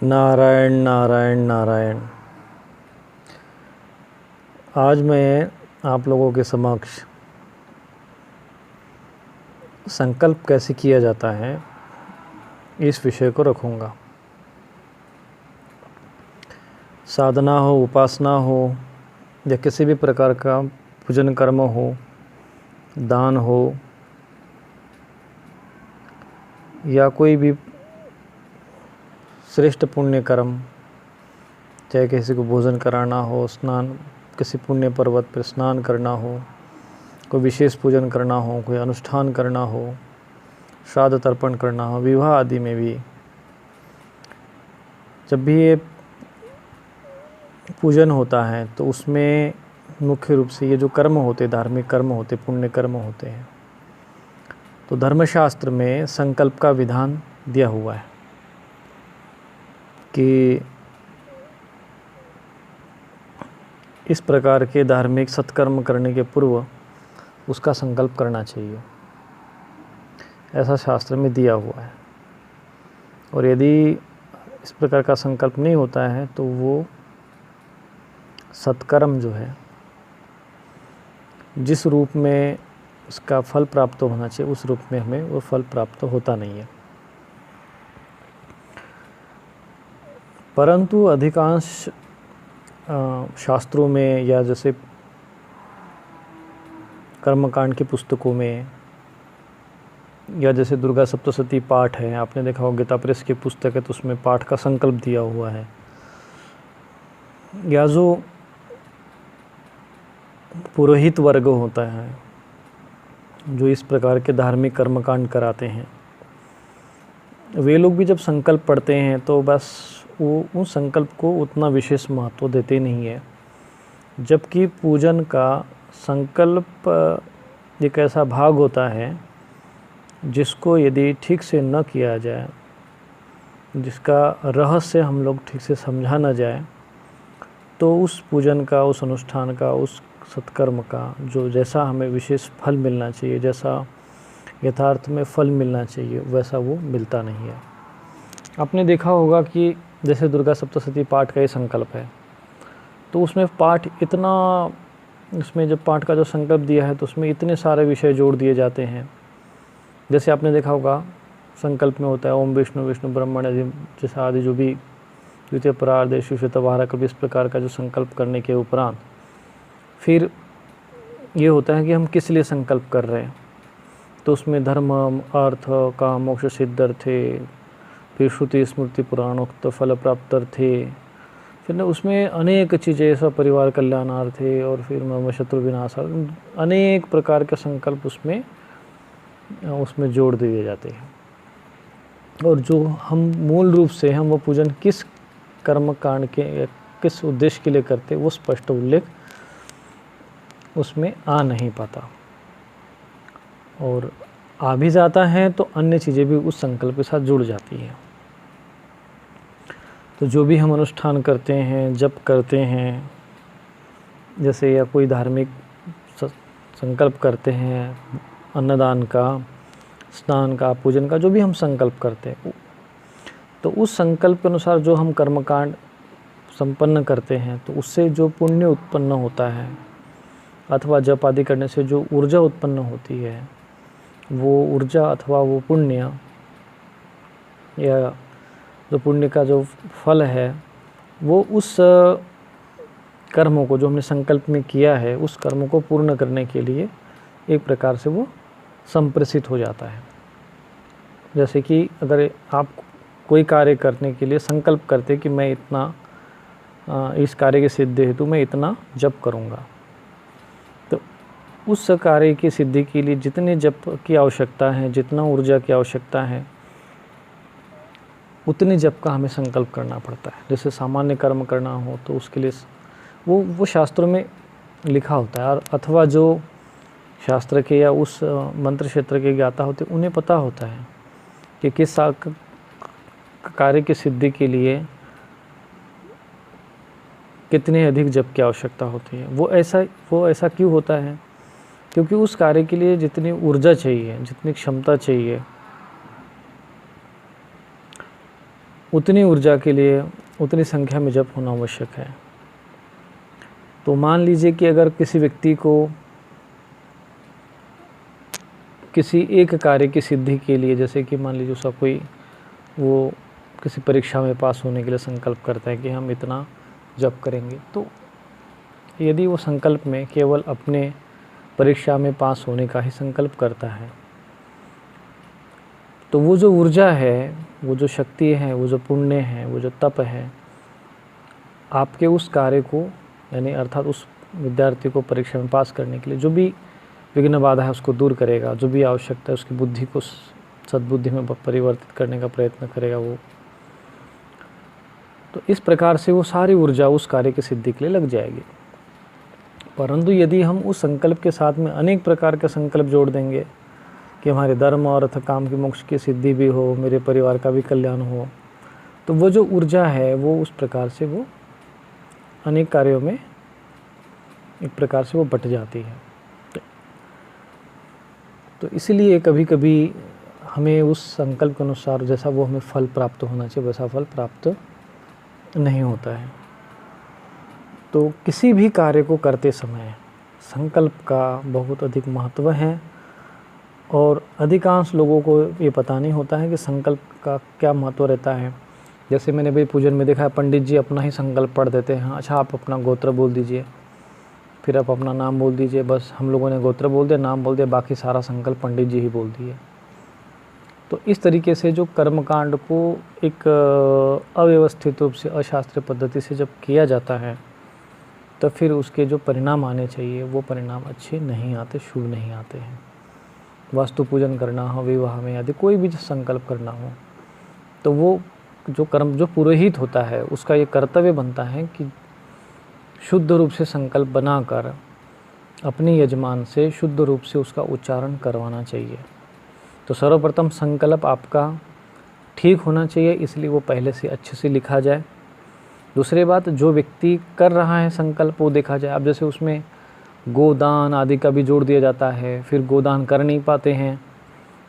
नारायण नारायण नारायण। आज मैं आप लोगों के समक्ष संकल्प कैसे किया जाता है इस विषय को रखूँगा। साधना हो, उपासना हो या किसी भी प्रकार का पूजन कर्म हो, दान हो या कोई भी श्रेष्ठ पुण्य कर्म, चाहे किसी को भोजन कराना हो, स्नान किसी पुण्य पर्वत पर स्नान करना हो, कोई विशेष पूजन करना हो, कोई अनुष्ठान करना हो, श्राद्ध तर्पण करना हो, विवाह आदि में भी जब भी ये पूजन होता है तो उसमें मुख्य रूप से ये जो कर्म होते, धार्मिक कर्म होते, पुण्य कर्म होते हैं, तो धर्मशास्त्र में संकल्प का विधान दिया हुआ है कि इस प्रकार के धार्मिक सत्कर्म करने के पूर्व उसका संकल्प करना चाहिए, ऐसा शास्त्र में दिया हुआ है। और यदि इस प्रकार का संकल्प नहीं होता है तो वो सत्कर्म जो है, जिस रूप में उसका फल प्राप्त होना चाहिए उस रूप में हमें वो फल प्राप्त होता नहीं है। परंतु अधिकांश शास्त्रों में या जैसे कर्मकांड की पुस्तकों में या जैसे दुर्गा सप्तशती पाठ है, आपने देखा होगा गीता प्रेस की पुस्तक है तो उसमें पाठ का संकल्प दिया हुआ है, या जो पुरोहित वर्ग होता है जो इस प्रकार के धार्मिक कर्मकांड कराते हैं, वे लोग भी जब संकल्प पढ़ते हैं तो बस वो उस संकल्प को उतना विशेष महत्व देते नहीं है। जबकि पूजन का संकल्प एक ऐसा भाग होता है जिसको यदि ठीक से न किया जाए, जिसका रहस्य हम लोग ठीक से समझा न जाए, तो उस पूजन का, उस अनुष्ठान का, उस सत्कर्म का जो जैसा हमें विशेष फल मिलना चाहिए, जैसा यथार्थ में फल मिलना चाहिए, वैसा वो मिलता नहीं है। आपने देखा होगा कि जैसे दुर्गा सप्तशती पाठ का ये संकल्प है तो उसमें पाठ इतना, उसमें जब पाठ का जो संकल्प दिया है तो उसमें इतने सारे विषय जोड़ दिए जाते हैं। जैसे आपने देखा होगा संकल्प में होता है ओम विष्णु विष्णु ब्रह्मण आदि, जैसे आदि जो भी द्वितीय परार्ध शिवशतवाहरा कल्प, इस प्रकार का जो संकल्प करने के उपरांत फिर ये होता है कि हम किस लिए संकल्प कर रहे हैं। तो उसमें धर्म, अर्थ, काम, मोक्ष सिद्ध्यर्थे, फिर श्रुति स्मृति पुराणोक्त फल प्राप्त्यर्थे, फिर ना उसमें अनेक चीज़ें, ऐसा परिवार कल्याणार्थे, और फिर मम शत्रु विनाशार्थ, अनेक प्रकार के संकल्प उसमें जोड़ दिए जाते हैं। और जो हम मूल रूप से हम वो पूजन किस कर्म कांड के, किस उद्देश्य के लिए करते, वो स्पष्ट उल्लेख उसमें आ नहीं पाता, और आ भी जाता है तो अन्य चीज़ें भी उस संकल्प के साथ जुड़ जाती हैं। तो जो भी हम अनुष्ठान करते हैं, जप करते हैं, जैसे या कोई धार्मिक संकल्प करते हैं, अन्नदान का, स्नान का, पूजन का, जो भी हम संकल्प करते हैं, तो उस संकल्प के अनुसार जो हम कर्मकांड संपन्न करते हैं तो उससे जो पुण्य उत्पन्न होता है अथवा जप आदि करने से जो ऊर्जा उत्पन्न होती है, वो ऊर्जा अथवा वो पुण्य या जो पुण्य का जो फल है, वो उस कर्मों को जो हमने संकल्प में किया है उस कर्मों को पूर्ण करने के लिए एक प्रकार से वो संप्रेषित हो जाता है। जैसे कि अगर आप कोई कार्य करने के लिए संकल्प करते कि मैं इतना, इस कार्य की सिद्धि हेतु मैं इतना जप करूँगा, तो उस कार्य की सिद्धि के लिए जितने जप की आवश्यकता है, जितना ऊर्जा की आवश्यकता है, उतने जप का हमें संकल्प करना पड़ता है। जैसे सामान्य कर्म करना हो तो उसके लिए वो शास्त्रों में लिखा होता है, और अथवा जो शास्त्र के या उस मंत्र क्षेत्र के ज्ञाता होते उन्हें पता होता है कि किस कार्य की सिद्धि के लिए कितने अधिक जप की आवश्यकता होती है। वो ऐसा क्यों होता है? क्योंकि उस कार्य के लिए जितनी ऊर्जा चाहिए, जितनी क्षमता चाहिए, उतनी ऊर्जा के लिए उतनी संख्या में जप होना आवश्यक है। तो मान लीजिए कि अगर किसी व्यक्ति को किसी एक कार्य की सिद्धि के लिए, जैसे कि मान लीजिए उसका कोई वो किसी परीक्षा में पास होने के लिए संकल्प करता है कि हम इतना जप करेंगे, तो यदि वो संकल्प में केवल अपने परीक्षा में पास होने का ही संकल्प करता है, तो वो जो ऊर्जा है, वो जो शक्ति है, वो जो पुण्य है, वो जो तप है, आपके उस कार्य को यानी अर्थात उस विद्यार्थी को परीक्षा में पास करने के लिए जो भी विघ्न बाधा है उसको दूर करेगा, जो भी आवश्यकता है उसकी बुद्धि को सद्बुद्धि में परिवर्तित करने का प्रयत्न करेगा वो। तो इस प्रकार से वो सारी ऊर्जा उस कार्य की सिद्धि के लिए लग जाएगी। परंतु यदि हम उस संकल्प के साथ में अनेक प्रकार के संकल्प जोड़ देंगे कि हमारे धर्म और अर्थ काम की मोक्ष की सिद्धि भी हो, मेरे परिवार का भी कल्याण हो, तो वो जो ऊर्जा है वो उस प्रकार से वो अनेक कार्यों में एक प्रकार से वो बट जाती है। तो इसलिए कभी कभी हमें उस संकल्प के अनुसार जैसा वो हमें फल प्राप्त होना चाहिए वैसा फल प्राप्त नहीं होता है। तो किसी भी कार्य को करते समय संकल्प का बहुत अधिक महत्व है और अधिकांश लोगों को ये पता नहीं होता है कि संकल्प का क्या महत्व रहता है। जैसे मैंने भी पूजन में देखा है, पंडित जी अपना ही संकल्प पढ़ देते हैं। अच्छा, आप अपना गोत्र बोल दीजिए, फिर आप अपना नाम बोल दीजिए। बस हम लोगों ने गोत्र बोल दिया, नाम बोल दिया, बाकी सारा संकल्प पंडित जी ही बोल दिए। तो इस तरीके से जो कर्मकांड को एक अव्यवस्थित रूप से अशास्त्रीय पद्धति से जब किया जाता है तो फिर उसके जो परिणाम आने चाहिए वो परिणाम अच्छे नहीं आते, शुभ नहीं आते हैं। वास्तु पूजन करना हो, विवाह में यदि कोई भी संकल्प करना हो, तो वो जो पुरोहित होता है उसका ये कर्तव्य बनता है कि शुद्ध रूप से संकल्प बनाकर अपने यजमान से शुद्ध रूप से उसका उच्चारण करवाना चाहिए। तो सर्वप्रथम संकल्प आपका ठीक होना चाहिए, इसलिए वो पहले से अच्छे से लिखा जाए। दूसरी बात, जो व्यक्ति कर रहा है संकल्प वो देखा जाए। अब जैसे उसमें गोदान आदि का भी जोड़ दिया जाता है, फिर गोदान कर नहीं पाते हैं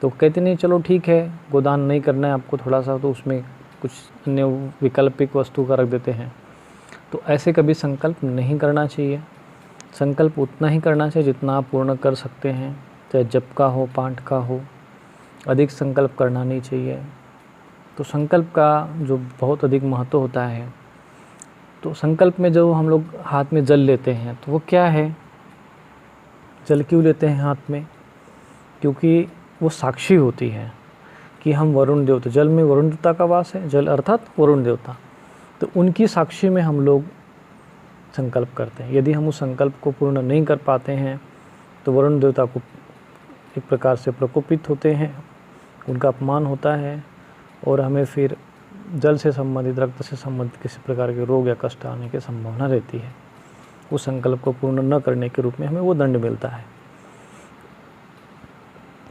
तो कहते नहीं चलो ठीक है गोदान नहीं करना है आपको थोड़ा सा, तो उसमें कुछ अन्य वैकल्पिक वस्तु का रख देते हैं। तो ऐसे कभी संकल्प नहीं करना चाहिए। संकल्प उतना ही करना चाहिए जितना आप पूर्ण कर सकते हैं, चाहे जप का हो, पाठ का हो, अधिक संकल्प करना नहीं चाहिए। तो संकल्प का जो बहुत अधिक महत्व होता है, तो संकल्प में जो हम लोग हाथ में जल लेते हैं तो वो क्या है, जल क्यों लेते हैं हाथ में? क्योंकि वो साक्षी होती है कि हम वरुण देवता, जल में वरुण देवता का वास है, जल अर्थात वरुण देवता, तो उनकी साक्षी में हम लोग संकल्प करते हैं। यदि हम उस संकल्प को पूर्ण नहीं कर पाते हैं तो वरुण देवता को एक प्रकार से प्रकोपित होते हैं, उनका अपमान होता है और हमें फिर जल से संबंधित, रक्त से संबंधित किसी प्रकार के रोग या कष्ट आने की संभावना रहती है। उस संकल्प को पूर्ण न करने के रूप में हमें वो दंड मिलता है।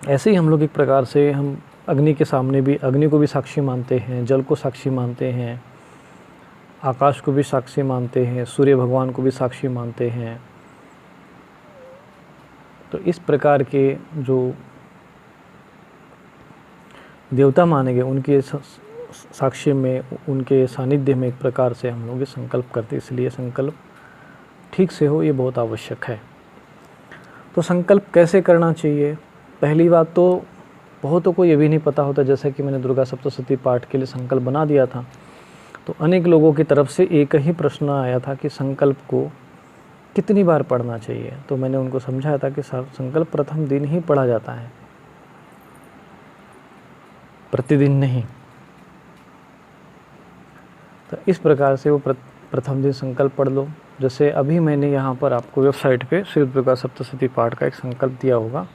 ऐसे ही हम लोग एक प्रकार से हम अग्नि के सामने भी, अग्नि को भी साक्षी मानते हैं, जल को साक्षी मानते हैं, आकाश को भी साक्षी मानते हैं, सूर्य भगवान को भी साक्षी मानते हैं। तो इस प्रकार के जो देवता माने गए उनके साक्षी में, उनके सानिध्य में एक प्रकार से हम लोग ये संकल्प करते, इसलिए संकल्प ठीक से हो ये बहुत आवश्यक है। तो संकल्प कैसे करना चाहिए? पहली बात तो बहुतों को ये भी नहीं पता होता, जैसे कि मैंने दुर्गा सप्तशती पाठ के लिए संकल्प बना दिया था तो अनेक लोगों की तरफ से एक ही प्रश्न आया था कि संकल्प को कितनी बार पढ़ना चाहिए। तो मैंने उनको समझाया था कि संकल्प प्रथम दिन ही पढ़ा जाता है, प्रतिदिन नहीं। तो इस प्रकार से वो प्रथम दिन संकल्प पढ़ लो। जैसे अभी मैंने यहाँ पर आपको वेबसाइट पे श्री दुर्गा सप्तशती पाठ का एक संकल्प दिया होगा,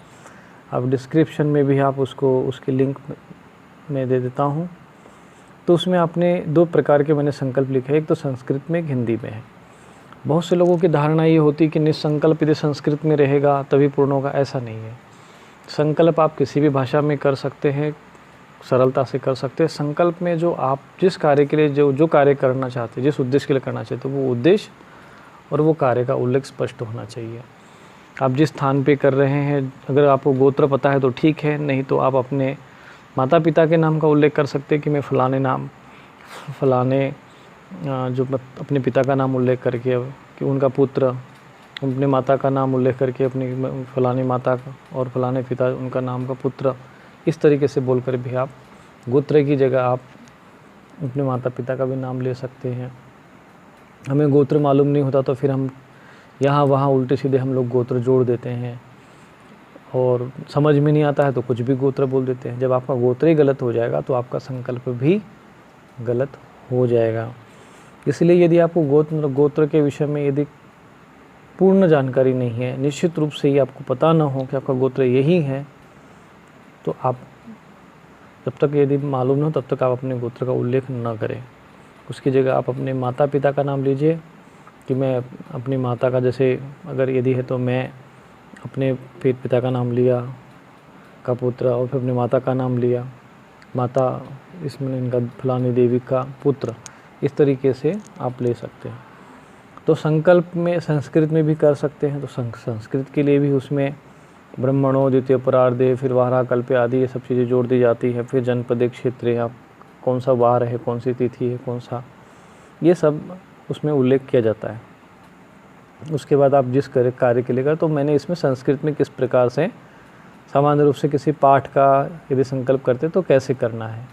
आप डिस्क्रिप्शन में भी आप उसके लिंक में दे देता हूँ। तो उसमें आपने दो प्रकार के मैंने संकल्प लिखे हैं, एक तो संस्कृत में, एक हिंदी में है। बहुत से लोगों की धारणा ये होती कि निसंकल्प यदि संस्कृत में रहेगा तभी पूर्ण होगा, ऐसा नहीं है। संकल्प आप किसी भी भाषा में कर सकते हैं, सरलता से कर सकते हैं। संकल्प में जो आप जिस कार्य के लिए जो कार्य करना चाहते हैं, जिस उद्देश्य के लिए करना चाहते हैं, वो उद्देश्य और वो कार्य का उल्लेख स्पष्ट होना चाहिए। आप जिस स्थान पे कर रहे हैं, अगर आपको गोत्र पता है तो ठीक है, नहीं तो आप अपने माता पिता के नाम का उल्लेख कर सकते हैं कि मैं फलाने जो अपने पिता का नाम उल्लेख करके कि उनका पुत्र, अपनी माता का नाम उल्लेख करके अपनी फलानी माता का और फलाने पिता उनका नाम का पुत्र, इस तरीके से बोलकर भी आप गोत्र की जगह आप अपने माता पिता का भी नाम ले सकते हैं। हमें गोत्र मालूम नहीं होता तो फिर हम यहाँ वहाँ उल्टे सीधे हम लोग गोत्र जोड़ देते हैं और समझ में नहीं आता है तो कुछ भी गोत्र बोल देते हैं। जब आपका गोत्र ही गलत हो जाएगा तो आपका संकल्प भी गलत हो जाएगा। इसलिए यदि आपको गोत्र के विषय में यदि पूर्ण जानकारी नहीं है, निश्चित रूप से ही आपको पता ना हो कि आपका गोत्र यही है, तो आप जब तक यदि मालूम न हो तब तक आप अपने गोत्र का उल्लेख न करें। उसकी जगह आप अपने माता पिता का नाम लीजिए कि मैं अपनी माता का, जैसे अगर यदि है तो मैं अपने पिता का नाम लिया का पुत्र और फिर अपनी माता का नाम लिया, माता इसमें इनका फलानी देवी का पुत्र, इस तरीके से आप ले सकते हैं। तो संकल्प में संस्कृत में भी कर सकते हैं, तो संस्कृत के लिए भी उसमें ब्रह्मणो द्वितीय परार्धे, फिर वारा कल्पे आदि ये सब चीज़ें जोड़ दी जाती है। फिर जनपदे क्षेत्र, आप कौन सा वार है, कौन सी तिथि है, कौन सा, ये सब उसमें उल्लेख किया जाता है। उसके बाद आप जिस कार्य के लिए कर, तो मैंने इसमें संस्कृत में किस प्रकार से सामान्य रूप से किसी पाठ का यदि संकल्प करते तो कैसे करना है।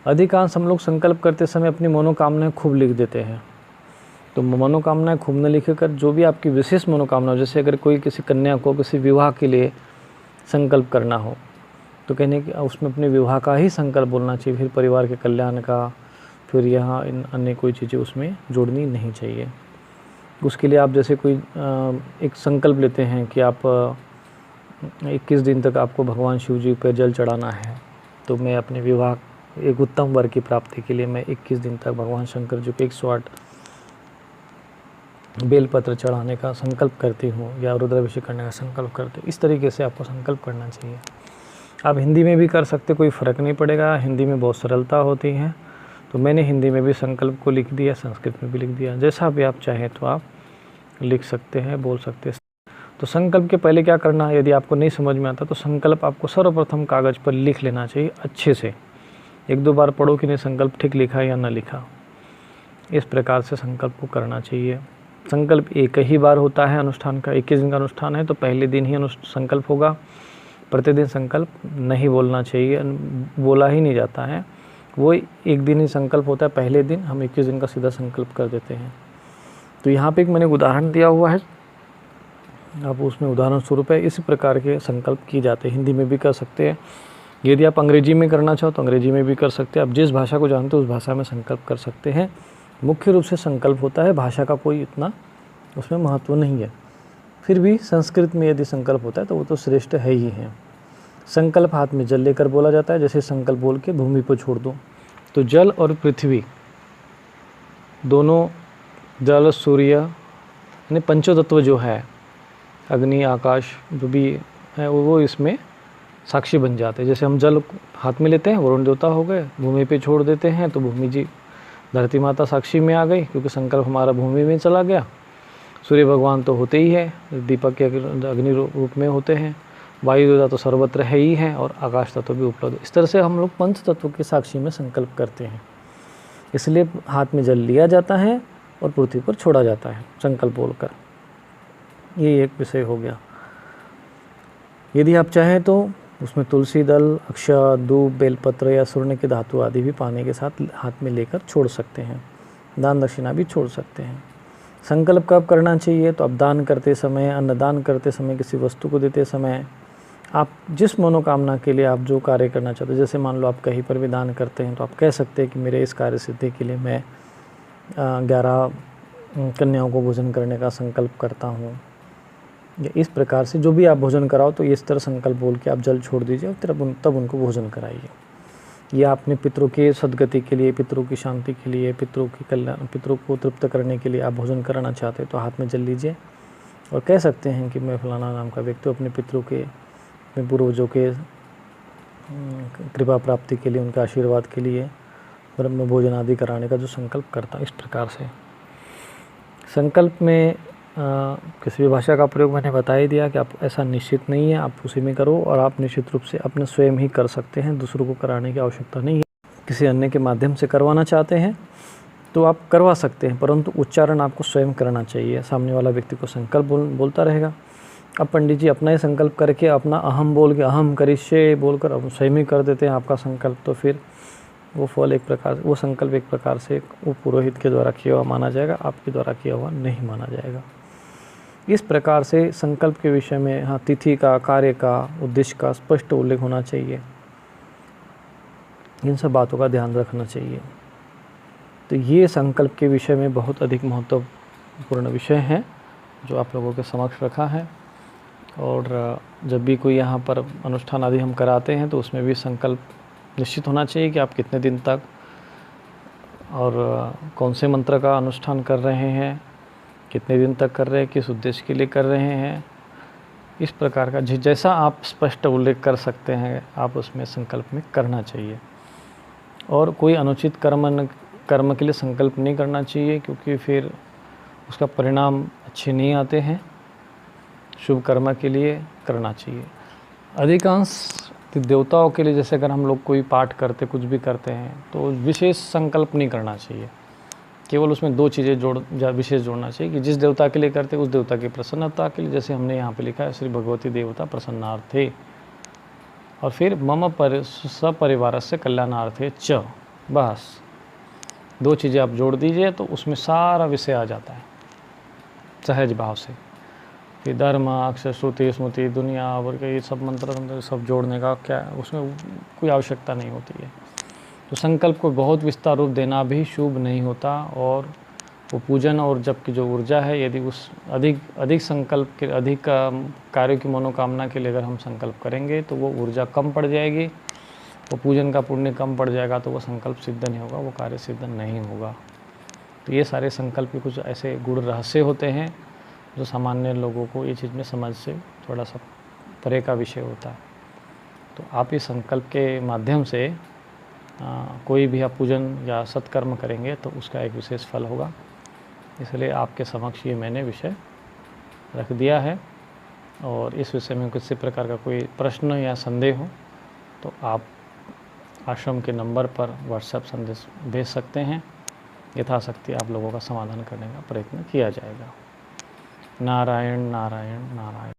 अधिकांश हम लोग संकल्प करते समय अपनी मनोकामनाएं खूब लिख देते हैं। तो मनोकामनाएं खूब न लिख कर जो भी आपकी विशेष मनोकामना हो, जैसे अगर कोई किसी कन्या को किसी विवाह के लिए संकल्प करना हो तो कहने कि उसमें अपने विवाह का ही संकल्प बोलना चाहिए, फिर परिवार के कल्याण का, फिर यहाँ इन अन्य कोई चीज़ें उसमें जोड़नी नहीं चाहिए। उसके लिए आप जैसे कोई एक संकल्प लेते हैं कि आप 21 दिन तक आपको भगवान शिव जी पर जल चढ़ाना है, तो मैं अपने विवाह एक उत्तम वर की प्राप्ति के लिए मैं 21 दिन तक भगवान शंकर जी को 108 बेलपत्र चढ़ाने का संकल्प करती हूँ या रुद्राभिषेक करने का संकल्प करती हूँ। इस तरीके से आपको संकल्प करना चाहिए। आप हिंदी में भी कर सकते, कोई फ़र्क नहीं पड़ेगा, हिंदी में बहुत सरलता होती है। तो मैंने हिंदी में भी संकल्प को लिख दिया, संस्कृत में भी लिख दिया, जैसा भी आप चाहें तो आप लिख सकते हैं, बोल सकते हैं। तो संकल्प के पहले क्या करना है, यदि आपको नहीं समझ में आता तो संकल्प आपको सर्वप्रथम कागज़ पर लिख लेना चाहिए अच्छे से। 1-2 बार पढ़ो कि नहीं संकल्प ठीक लिखा या ना लिखा, इस प्रकार से संकल्प को करना चाहिए। संकल्प एक ही बार होता है अनुष्ठान का, 21 दिन का अनुष्ठान है तो पहले दिन ही संकल्प होगा। प्रतिदिन संकल्प नहीं बोलना चाहिए, बोला ही नहीं जाता है, वो एक दिन ही संकल्प होता है। पहले दिन हम 21 दिन का सीधा संकल्प कर देते हैं। तो यहाँ पे एक मैंने उदाहरण दिया हुआ है, आप उसमें उदाहरण स्वरूप है, इसी प्रकार के संकल्प किए जाते हैं। हिंदी में भी कर सकते हैं, यदि आप अंग्रेजी में करना चाहो तो अंग्रेजी में भी कर सकते हैं। आप जिस भाषा को जानते हो उस भाषा में संकल्प कर सकते हैं। मुख्य रूप से संकल्प होता है, भाषा का कोई इतना उसमें महत्व नहीं है। फिर भी संस्कृत में यदि संकल्प होता है तो वो तो श्रेष्ठ है ही है। संकल्प हाथ में जल लेकर बोला जाता है, जैसे संकल्प बोल के भूमि पर छोड़ दो। तो जल और पृथ्वी दोनों, जल सूर्य यानी पंचतत्व जो है, अग्नि आकाश जो भी है वो इसमें साक्षी बन जाते हैं। जैसे हम जल हाथ में लेते हैं, वरुण देवता हो गए, भूमि पे छोड़ देते हैं तो भूमि जी, धरती माता साक्षी में आ गई क्योंकि संकल्प हमारा भूमि में चला गया। सूर्य भगवान तो होते ही है, दीपक के अग्नि रूप में होते हैं, वायु देवता तो सर्वत्र है ही है, और आकाश तत्व भी उपलब्ध। इस तरह से हम लोग पंच तत्व के साक्षी में संकल्प करते हैं। इसलिए हाथ में जल लिया जाता है और पृथ्वी पर छोड़ा जाता है संकल्प बोलकर। ये एक विषय हो गया। यदि आप चाहें तो उसमें तुलसी दल, अक्षत, दूब, बेलपत्र या स्वर्ण की धातु आदि भी पानी के साथ हाथ में लेकर छोड़ सकते हैं। दान दक्षिणा भी छोड़ सकते हैं। संकल्प कब करना चाहिए, तो आप दान करते समय, अन्नदान करते समय, किसी वस्तु को देते समय, आप जिस मनोकामना के लिए आप जो कार्य करना चाहते हो, जैसे मान लो आप कहीं पर भी दान करते हैं तो आप कह सकते हैं कि मेरे इस कार्य सिद्धि के लिए मैं 11 कन्याओं को भोजन करने का संकल्प करता हूँ। इस प्रकार से जो भी आप भोजन कराओ तो इस तरह संकल्प बोल के आप जल छोड़ दीजिए और तब उनको भोजन कराइए। या अपने पितरों के सद्गति के लिए, पितरों की शांति के लिए, पितरों की कल्याण, पितरों को तृप्त करने के लिए आप भोजन कराना चाहते हैं तो हाथ में जल लीजिए और कह सकते हैं कि मैं फलाना नाम का व्यक्ति अपने पितरों के, अपने पूर्वजों के कृपा प्राप्ति के लिए, उनके आशीर्वाद के लिए ब्रह्म भोजन आदि कराने का जो संकल्प करता है। इस प्रकार से संकल्प में किसी भी भाषा का प्रयोग मैंने बता ही दिया कि आप ऐसा निश्चित नहीं है, आप उसी में करो और आप निश्चित रूप से अपने स्वयं ही कर सकते हैं, दूसरों को कराने की आवश्यकता नहीं है। किसी अन्य के माध्यम से करवाना चाहते हैं तो आप करवा सकते हैं, परंतु उच्चारण आपको स्वयं करना चाहिए। सामने वाला व्यक्ति को संकल्प बोलता रहेगा, अब पंडित जी अपना ही संकल्प करके अपना अहम बोल के अहम करिष्ये बोलकर अब स्वयं ही कर देते हैं आपका संकल्प, तो फिर वो फल एक प्रकार, वो संकल्प एक प्रकार से वो पुरोहित के द्वारा किया हुआ माना जाएगा, आपके द्वारा किया हुआ नहीं माना जाएगा। इस प्रकार से संकल्प के विषय में हाँ तिथि का, कार्य का, उद्देश्य का स्पष्ट उल्लेख होना चाहिए। इन सब बातों का ध्यान रखना चाहिए। तो ये संकल्प के विषय में बहुत अधिक महत्वपूर्ण विषय हैं जो आप लोगों के समक्ष रखा है। और जब भी कोई यहाँ पर अनुष्ठान आदि हम कराते हैं तो उसमें भी संकल्प निश्चित होना चाहिए कि आप कितने दिन तक और कौन से मंत्र का अनुष्ठान कर रहे हैं, कितने दिन तक कर रहे हैं, किस उद्देश्य के लिए कर रहे हैं। इस प्रकार का जैसा आप स्पष्ट उल्लेख कर सकते हैं आप उसमें संकल्प में करना चाहिए। और कोई अनुचित कर्म के लिए संकल्प नहीं करना चाहिए, क्योंकि फिर उसका परिणाम अच्छे नहीं आते हैं। शुभ कर्म के लिए करना चाहिए। अधिकांश देवताओं के लिए जैसे अगर हम लोग कोई पाठ करते, कुछ भी करते हैं तो विशेष संकल्प नहीं करना चाहिए। केवल उसमें 2 चीज़ें विशेष जोड़ना चाहिए कि जिस देवता के लिए करते उस देवता की प्रसन्नता के लिए, जैसे हमने यहाँ पे लिखा है श्री भगवती देवता प्रसन्नार्थे, और फिर मम सपरिवार से कल्याणार्थे च, बस 2 चीज़ें आप जोड़ दीजिए तो उसमें सारा विषय आ जाता है सहज भाव से। फिर धर्म, अक्षर, श्रुति, स्मृति, दुनिया और कई सब मंत्र सब जोड़ने का क्या, उसमें कोई आवश्यकता नहीं होती है। तो संकल्प को बहुत विस्तार रूप देना भी शुभ नहीं होता। और वो पूजन और जप की जो ऊर्जा है, यदि उस अधिक संकल्प के, अधिक कार्यों की मनोकामना के लिए अगर हम संकल्प करेंगे तो वो ऊर्जा कम पड़ जाएगी, वो पूजन का पुण्य कम पड़ जाएगा, तो वो संकल्प सिद्ध नहीं होगा, वो कार्य सिद्ध नहीं होगा। तो ये सारे संकल्प के कुछ ऐसे गूढ़ रहस्य होते हैं जो सामान्य लोगों को ये चीज़ में समझ से थोड़ा सा परे का विषय होता है। तो आप इस संकल्प के माध्यम से कोई भी आप पूजन या सत्कर्म करेंगे तो उसका एक विशेष फल होगा। इसलिए आपके समक्ष ये मैंने विषय रख दिया है। और इस विषय में किसी प्रकार का कोई प्रश्न या संदेह हो तो आप आश्रम के नंबर पर व्हाट्सएप संदेश भेज सकते हैं। यथाशक्ति आप लोगों का समाधान करने का प्रयत्न किया जाएगा। नारायण नारायण नारायण।